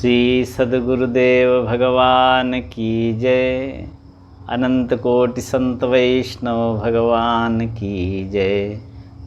श्री सद्गुरुदेव भगवान की जय। अनंत कोटि संत वैष्णव भगवान की जय।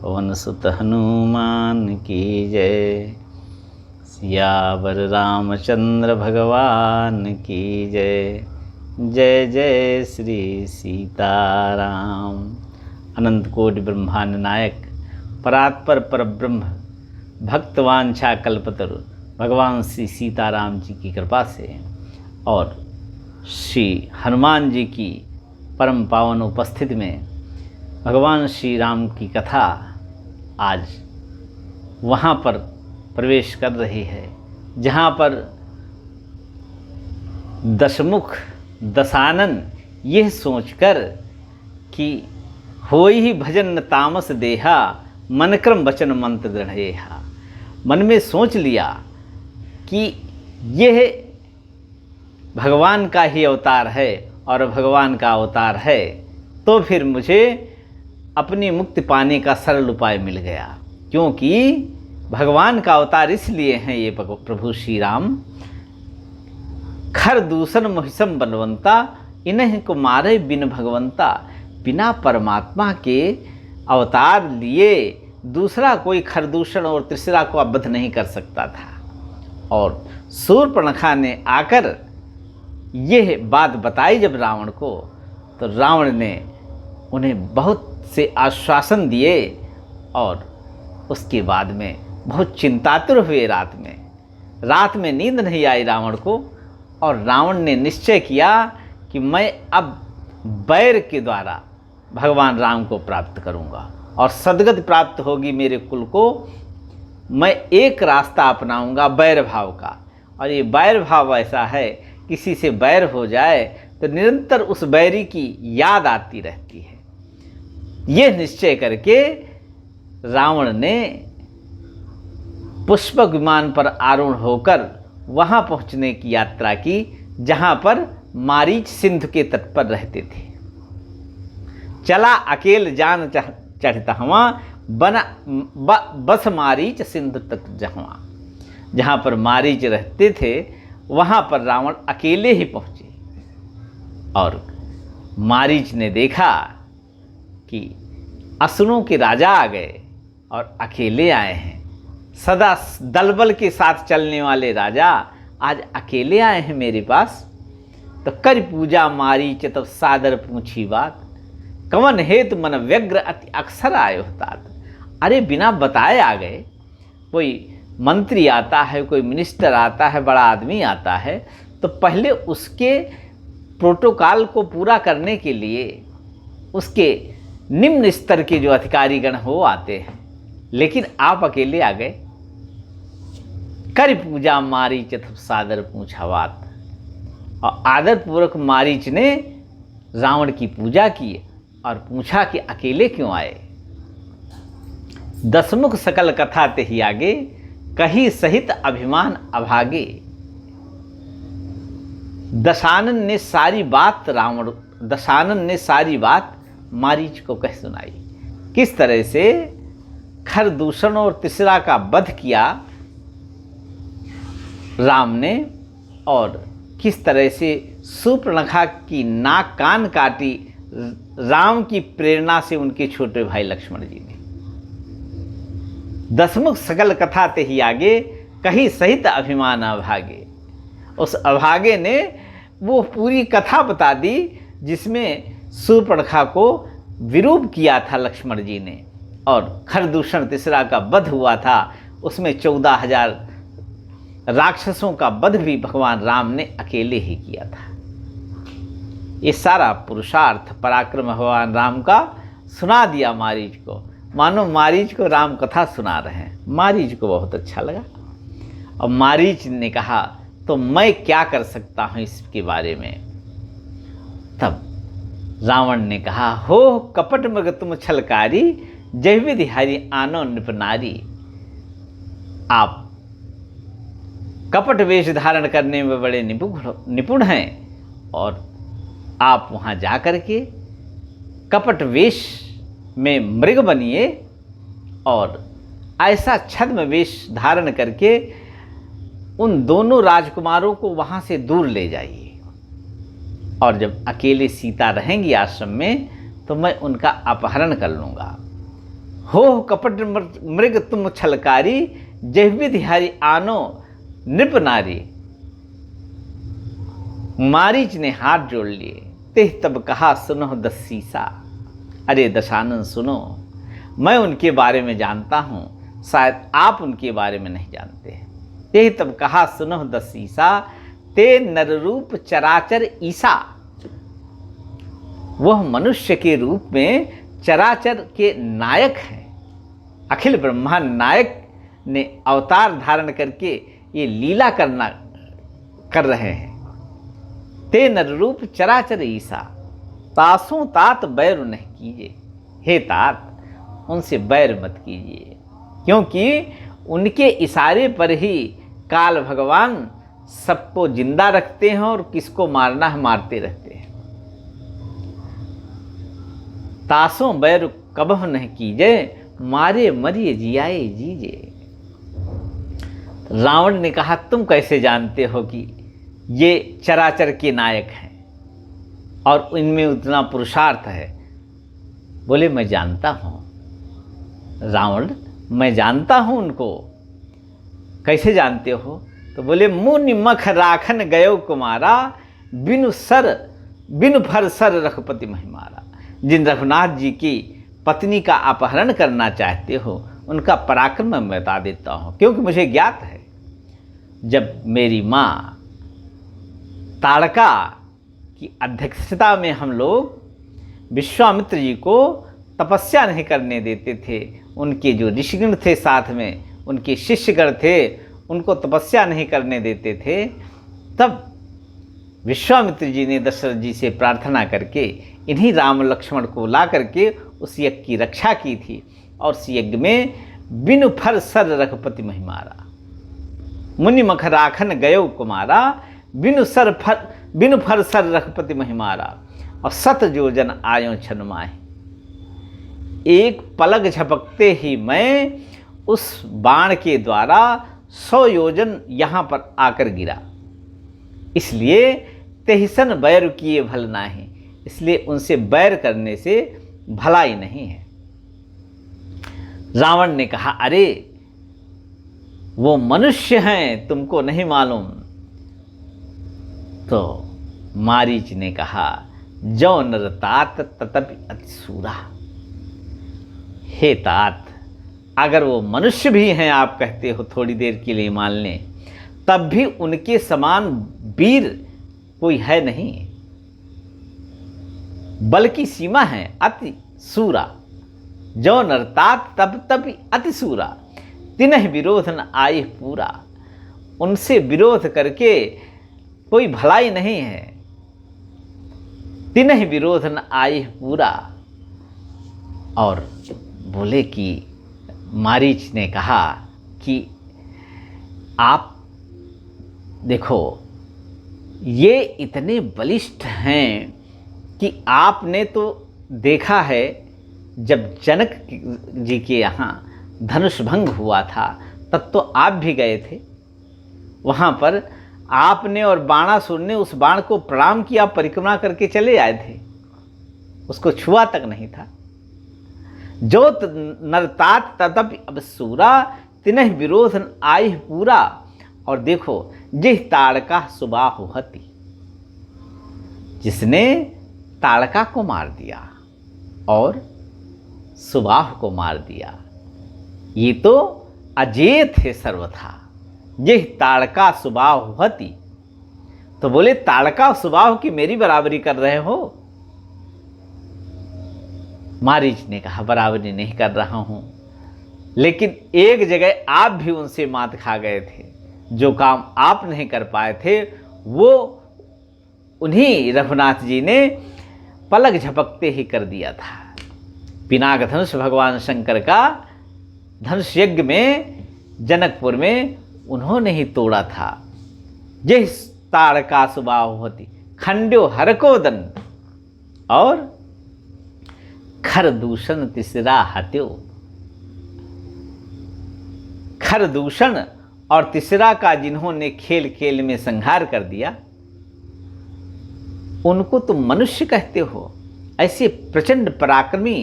पवन सुत हनुमान की जय। सियावर रामचंद्र भगवान की जय। जय जय श्री सीताराम। अनंत कोटि ब्रह्मांड नायक परात्पर परब्रह्म भक्तवांछा कल्पतरु भगवान श्री सीताराम जी की कृपा से और श्री हनुमान जी की परम पावन उपस्थिति में भगवान श्री राम की कथा आज वहाँ पर प्रवेश कर रही है जहाँ पर दशमुख दशानन यह सोचकर कि होई ही भजन तामस देहा मन क्रम वचन मंत्र दृढ़ेहा, मन में सोच लिया कि यह भगवान का ही अवतार है और भगवान का अवतार है तो फिर मुझे अपनी मुक्ति पाने का सरल उपाय मिल गया। क्योंकि भगवान का अवतार इसलिए हैं ये प्रभु श्री राम। खर दूषण मोहिसम बलवंता इन्हीं को मारे बिन भगवंता। बिना परमात्मा के अवतार लिए दूसरा कोई खरदूषण और तीसरा को अवध नहीं कर सकता था। और शूर्पणखा ने आकर यह बात बताई जब रावण को, तो रावण ने उन्हें बहुत से आश्वासन दिए और उसके बाद में बहुत चिंतातुर हुए। रात में नींद नहीं आई रावण को और रावण ने निश्चय किया कि मैं अब बैर के द्वारा भगवान राम को प्राप्त करूंगा और सद्गति प्राप्त होगी मेरे कुल को। मैं एक रास्ता अपनाऊंगा बैर भाव का, और ये बैर भाव ऐसा है किसी से बैर हो जाए तो निरंतर उस बैरी की याद आती रहती है। यह निश्चय करके रावण ने पुष्पक विमान पर आरूढ़ होकर वहाँ पहुँचने की यात्रा की जहाँ पर मारीच सिंधु के तट पर रहते थे। चला अकेल जान चढ़ता हवा बना बस मारीच सिंधु तक जहाँ पर मारीच रहते थे वहाँ पर रावण अकेले ही पहुँचे। और मारीच ने देखा कि असुरों के राजा आ गए और अकेले आए हैं। सदा दलबल के साथ चलने वाले राजा आज अकेले आए हैं मेरे पास। तो कर पूजा मारीच तब सादर पूछी बात, कवन हेतु मन व्यग्र अति अक्सर आयो तात। अरे बिना बताए आ गए। कोई मंत्री आता है, कोई मिनिस्टर आता है, बड़ा आदमी आता है तो पहले उसके प्रोटोकॉल को पूरा करने के लिए उसके निम्न स्तर के जो अधिकारीगण हो आते हैं, लेकिन आप अकेले आ गए। कर पूजा मारीच तब सादर पूछा बात। और आदरपूर्वक मारीच ने रावण की पूजा की और पूछा कि अकेले क्यों आए। दसमुख सकल कथा ते ही आगे, कही सहित अभिमान अभागे। दशानन ने सारी बात मारीच को कह सुनाई। किस तरह से खरदूषण और तीसरा का वध किया राम ने, और किस तरह से शूर्पणखा की नाक कान काटी राम की प्रेरणा से उनके छोटे भाई लक्ष्मण जी ने। दसमुख सकल कथा ते ही आगे, कही सहित अभिमान अभागे। उस अभागे ने वो पूरी कथा बता दी जिसमें शूर्पणखा को विरूप किया था लक्ष्मण जी ने, और खरदूषण तीसरा का वध हुआ था। उसमें 14,000 राक्षसों का वध भी भगवान राम ने अकेले ही किया था। ये सारा पुरुषार्थ पराक्रम भगवान राम का सुना दिया मारीच को, मानो मारीच को राम कथा सुना रहे हैं। मारीच को बहुत अच्छा लगा और मारीच ने कहा तो मैं क्या कर सकता हूँ इसके बारे में। तब रावण ने कहा, हो कपट मृग तुम छलकारी, जय विधि हरि आनो नृपनारी। आप कपट वेश धारण करने में बड़े निपुण हैं और आप वहाँ जा कर के कपट वेश में मृग बनिए और ऐसा छद्म वेश धारण करके उन दोनों राजकुमारों को वहां से दूर ले जाइए, और जब अकेले सीता रहेंगी आश्रम में तो मैं उनका अपहरण कर लूंगा। हो कपट मृग तुम छलकारी, जैविध हरि आनो नृप नारी। मारीच ने हाथ जोड़ लिए, तेह तब कहा सुनो दसीसा। अरे दशानन सुनो, मैं उनके बारे में जानता हूँ, शायद आप उनके बारे में नहीं जानते। तेह तब कहा सुनो दसीसा, ते नररूप चराचर ईसा। वह मनुष्य के रूप में चराचर के नायक हैं। अखिल ब्रह्मांड नायक ने अवतार धारण करके ये लीला कर रहे हैं। ते नररूप चराचर ईसा, तासों तात बैर नहीं कीजिए। हे तात, उनसे बैर मत कीजिए, क्योंकि उनके इशारे पर ही काल भगवान सबको जिंदा रखते हैं और किसको मारना है मारते रहते हैं। तासों बैर कबह नहीं कीजिए, मारे मरिए जियाए जीजे। रावण ने कहा, तुम कैसे जानते हो कि ये चराचर के नायक हैं और इनमें उतना पुरुषार्थ है? बोले, मैं जानता हूँ रावण, मैं जानता हूँ उनको। कैसे जानते हो? तो बोले, मुनि मख राखन गयो कुमारा, बिनु फर सर रघुपति महिमारा। जिन रघुनाथ जी की पत्नी का अपहरण करना चाहते हो, उनका पराक्रम मैं बता देता हूँ, क्योंकि मुझे ज्ञात है जब मेरी माँ ताड़का की अध्यक्षता में हम लोग विश्वामित्र जी को तपस्या नहीं करने देते थे, उनके जो ऋषिगण थे साथ में, उनके शिष्यगण थे, उनको तपस्या नहीं करने देते थे, तब विश्वामित्र जी ने दशरथ जी से प्रार्थना करके इन्हीं राम लक्ष्मण को ला करके उस यज्ञ की रक्षा की थी। और उस यज्ञ में बिनु फर सर रघुपति महिमारा, मुनि मख राखन गयो कुमारा, बिनु फर सर रघुपति महिमारा। और सत जोजन आयो छन माहे, एक पलक झपकते ही मैं उस बाण के द्वारा 100 योजन यहाँ पर आकर गिरा। इसलिए तेहिसन बैर किए भल नाही, इसलिए उनसे बैर करने से भलाई नहीं है। रावण ने कहा, अरे वो मनुष्य हैं, तुमको नहीं मालूम। तो मारीच ने कहा, जो नर तात ततपि अतिसूरा। हे तात, अगर वो मनुष्य भी हैं, आप कहते हो थोड़ी देर के लिए मान लें, तब भी उनके समान वीर कोई है नहीं, बल्कि सीमा है अति सूरा। जो नरतात तब तब अति सूरा, तिन्ह विरोध न आए पूरा। उनसे विरोध करके कोई भलाई नहीं है। तिन्ह विरोध न आए पूरा। और बोले कि मारीच ने कहा कि आप देखो, ये इतने बलिष्ठ हैं कि आपने तो देखा है जब जनक जी के यहाँ धनुष भंग हुआ था, तब तो आप भी गए थे वहाँ पर। आपने और बाणासुर ने उस बाण को प्रणाम किया, परिक्रमा करके चले आए थे, उसको छुआ तक नहीं था। जो नरतात ततपि अब सूरा, तिन्ह विरोध आय पूरा। और देखो, जिह ताड़का सुबाहु हति, जिसने ताड़का को मार दिया और सुबाह को मार दिया, ये तो अजेय थे सर्वथा। जिह ताड़का सुबाहु हति, तो बोले ताड़का सुबाहु की मेरी बराबरी कर रहे हो? मारीच ने कहा, बराबरी नहीं कर रहा हूं, लेकिन एक जगह आप भी उनसे मात खा गए थे। जो काम आप नहीं कर पाए थे, वो उन्हीं रघुनाथ जी ने पलक झपकते ही कर दिया था। पिनाक धनुष भगवान शंकर का धनुष यज्ञ में जनकपुर में उन्होंने ही तोड़ा था। जिस ताड़का सुबाहु होती, खंड्यो हरकोदन और खर दूषण तिसरा हत्यो। खर दूषण और तीसरा का जिन्होंने खेल खेल में संहार कर दिया, उनको तुम मनुष्य कहते हो। ऐसे प्रचंड पराक्रमी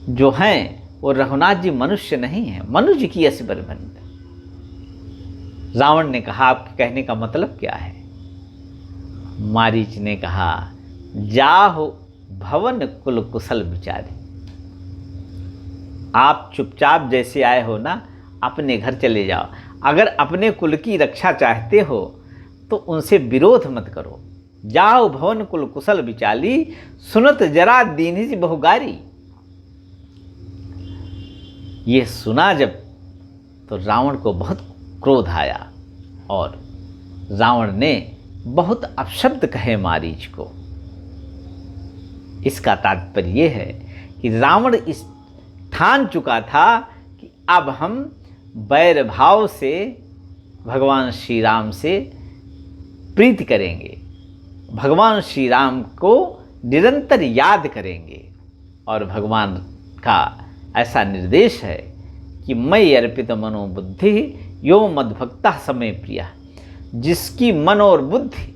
जो हैं वो रघुनाथ जी मनुष्य नहीं है, मनुष्य की असबर बंद। रावण ने कहा आपके कहने का मतलब क्या है? मारीच ने कहा जाहो भवन कुल कुशल विचारी। आप चुपचाप जैसे आए हो ना, अपने घर चले जाओ। अगर अपने कुल की रक्षा चाहते हो तो उनसे विरोध मत करो। जाओ भवन कुल कुशल विचारी, सुनत जरा दीन्हि बहुगारी। ये सुना जब तो रावण को बहुत क्रोध आया और रावण ने बहुत अपशब्द कहे मारीच को। इसका तात्पर्य यह है कि रावण इस ठान चुका था कि अब हम बैर भाव से भगवान श्री राम से प्रीति करेंगे, भगवान श्री राम को निरंतर याद करेंगे। और भगवान का ऐसा निर्देश है कि मयि अर्पित मनोबुद्धि यो मद्भक्ता समय प्रिया। जिसकी मन और बुद्धि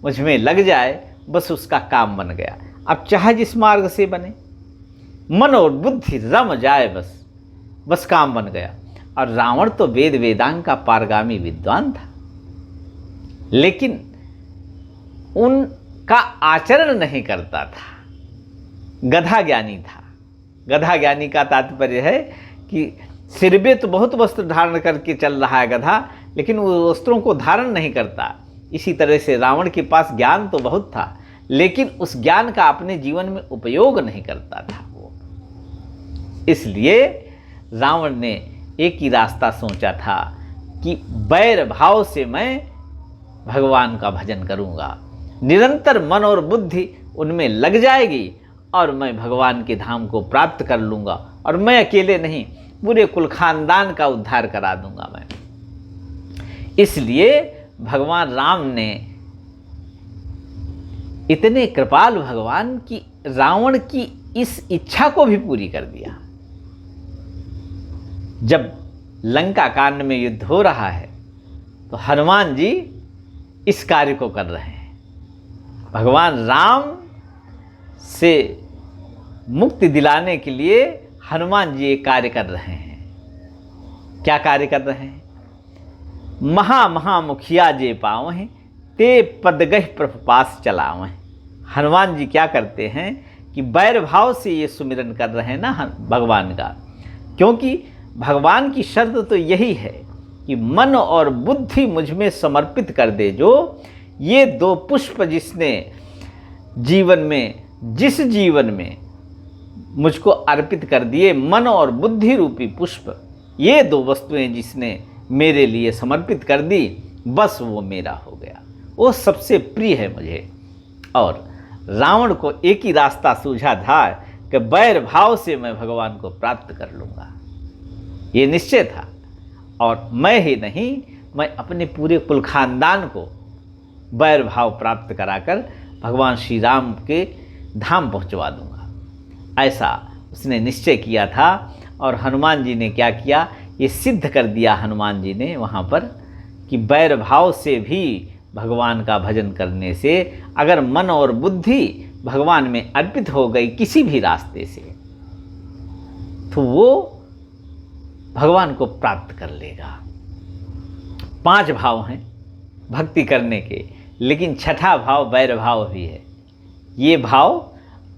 मुझ में लग जाए बस उसका काम बन गया। अब चाहे जिस मार्ग से बने, मन और बुद्धि रम जाए बस काम बन गया। और रावण तो वेद वेदांग का पारगामी विद्वान था, लेकिन उनका आचरण नहीं करता था। गधा ज्ञानी था। गधा ज्ञानी का तात्पर्य है कि सिर पे तो बहुत वस्त्र धारण करके चल रहा है गधा, लेकिन वो वस्त्रों को धारण नहीं करता। इसी तरह से रावण के पास ज्ञान तो बहुत था, लेकिन उस ज्ञान का अपने जीवन में उपयोग नहीं करता था वो। इसलिए रावण ने एक ही रास्ता सोचा था कि बैर भाव से मैं भगवान का भजन करूंगा, निरंतर मन और बुद्धि उनमें लग जाएगी और मैं भगवान के धाम को प्राप्त कर लूंगा। और मैं अकेले नहीं, पूरे कुल खानदान का उद्धार करा दूंगा मैं। इसलिए भगवान राम ने इतने कृपाल भगवान की रावण की इस इच्छा को भी पूरी कर दिया। जब लंका कांड में युद्ध हो रहा है तो हनुमान जी इस कार्य को कर रहे हैं। भगवान राम से मुक्ति दिलाने के लिए हनुमान जी एक कार्य कर रहे हैं। क्या कार्य कर रहे हैं? महा मुखिया जे पावहें ते पद गह प्रभु पास चलावें। हनुमान जी क्या करते हैं कि बैर भाव से ये सुमिरन कर रहे हैं ना भगवान का, क्योंकि भगवान की शर्त तो यही है कि मन और बुद्धि मुझ में समर्पित कर दे। जो ये दो पुष्प जिसने जिस जीवन में मुझको अर्पित कर दिए, मन और बुद्धि रूपी पुष्प, ये दो वस्तुएं जिसने मेरे लिए समर्पित कर दी, बस वो मेरा हो गया, वो सबसे प्रिय है मुझे। और रावण को एक ही रास्ता सूझा था कि बैर भाव से मैं भगवान को प्राप्त कर लूँगा, ये निश्चय था। और मैं ही नहीं, मैं अपने पूरे कुल खानदान को बैर भाव प्राप्त कराकर भगवान श्री राम के धाम पहुंचवा दूंगा, ऐसा उसने निश्चय किया था। और हनुमान जी ने क्या किया, ये सिद्ध कर दिया हनुमान जी ने वहाँ पर कि बैर भाव से भी भगवान का भजन करने से अगर मन और बुद्धि भगवान में अर्पित हो गई किसी भी रास्ते से, तो वो भगवान को प्राप्त कर लेगा। 5 भाव हैं भक्ति करने के, लेकिन छठा भाव बैर भाव भी है। ये भाव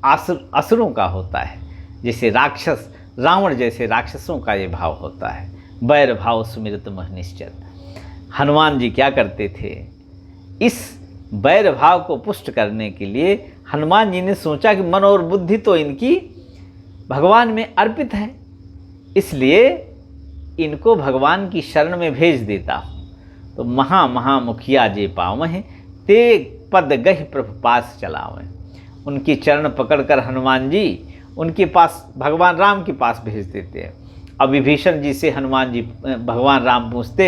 असुरों का होता है, जैसे राक्षस, रावण जैसे राक्षसों का ये भाव होता है। बैर भाव सुमिरत मह निश्चर। हनुमान जी क्या करते थे, इस बैर भाव को पुष्ट करने के लिए हनुमान जी ने सोचा कि मन और बुद्धि तो इनकी भगवान में अर्पित है, इसलिए इनको भगवान की शरण में भेज देता हूँ। तो महा मुखिया जे पावहें ते पद गह प्रभु पास चलावें। उनकी चरण पकड़कर हनुमान जी उनके पास, भगवान राम के पास भेज देते हैं। अब विभीषण जी से हनुमान जी, भगवान राम पूछते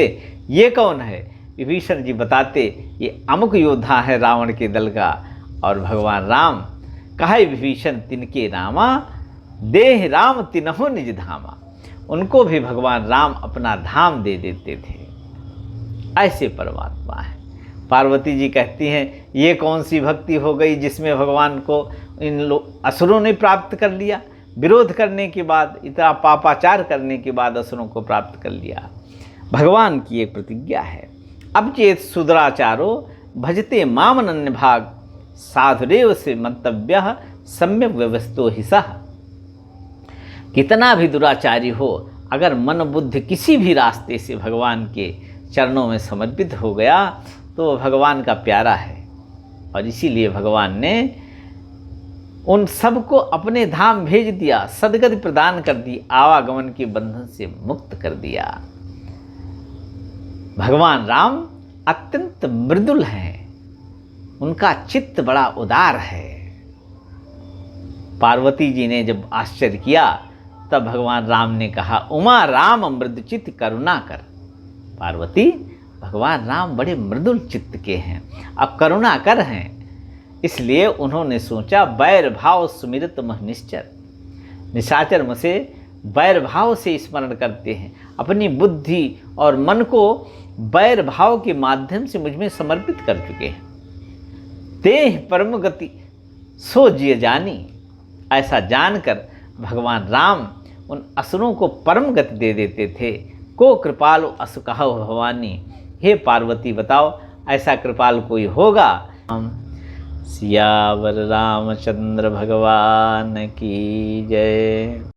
ये कौन है? विभीषण जी बताते ये अमुक योद्धा है रावण के दल का। और भगवान राम कहे विभीषण तिनके नामा, देह राम तिनहो निज धामा। उनको भी भगवान राम अपना धाम दे देते थे। ऐसे परमात्मा है। पार्वती जी कहती हैं, ये कौन सी भक्ति हो गई जिसमें भगवान को इन असुरों ने प्राप्त कर लिया। विरोध करने के बाद, इतना पापाचार करने के बाद असुरों को प्राप्त कर लिया। भगवान की एक प्रतिज्ञा है, अब चेत सुदराचारो भजते माम अनन्य भाग साधुरेव से मंतव्य सम्यक व्यवस्थो ही सह। कितना भी दुराचारी हो, अगर मन बुद्धि किसी भी रास्ते से भगवान के चरणों में समर्पित हो गया तो भगवान का प्यारा है। और इसीलिए भगवान ने उन सबको अपने धाम भेज दिया, सदगति प्रदान कर दी, आवागमन के बंधन से मुक्त कर दिया। भगवान राम अत्यंत मृदुल हैं, उनका चित्त बड़ा उदार है। पार्वती जी ने जब आश्चर्य किया तब भगवान राम ने कहा, उमा राम मृदुचित्त करुणा कर। पार्वती, भगवान राम बड़े मृदुल चित्त के हैं, अब करुणा कर हैं। इसलिए उन्होंने सोचा, बैर भाव सुमिरत मह निश्चर। निशाचर मुझसे बैर भाव से स्मरण करते हैं, अपनी बुद्धि और मन को बैर भाव के माध्यम से मुझ में समर्पित कर चुके हैं। तेह परम गति सो जिय जानी। ऐसा जानकर भगवान राम उन असुरों को परम गति दे देते थे। को कृपालु असु कहो भवानी। हे पार्वती, बताओ ऐसा कृपाल कोई होगा? सियावर रामचंद्र भगवान की जय।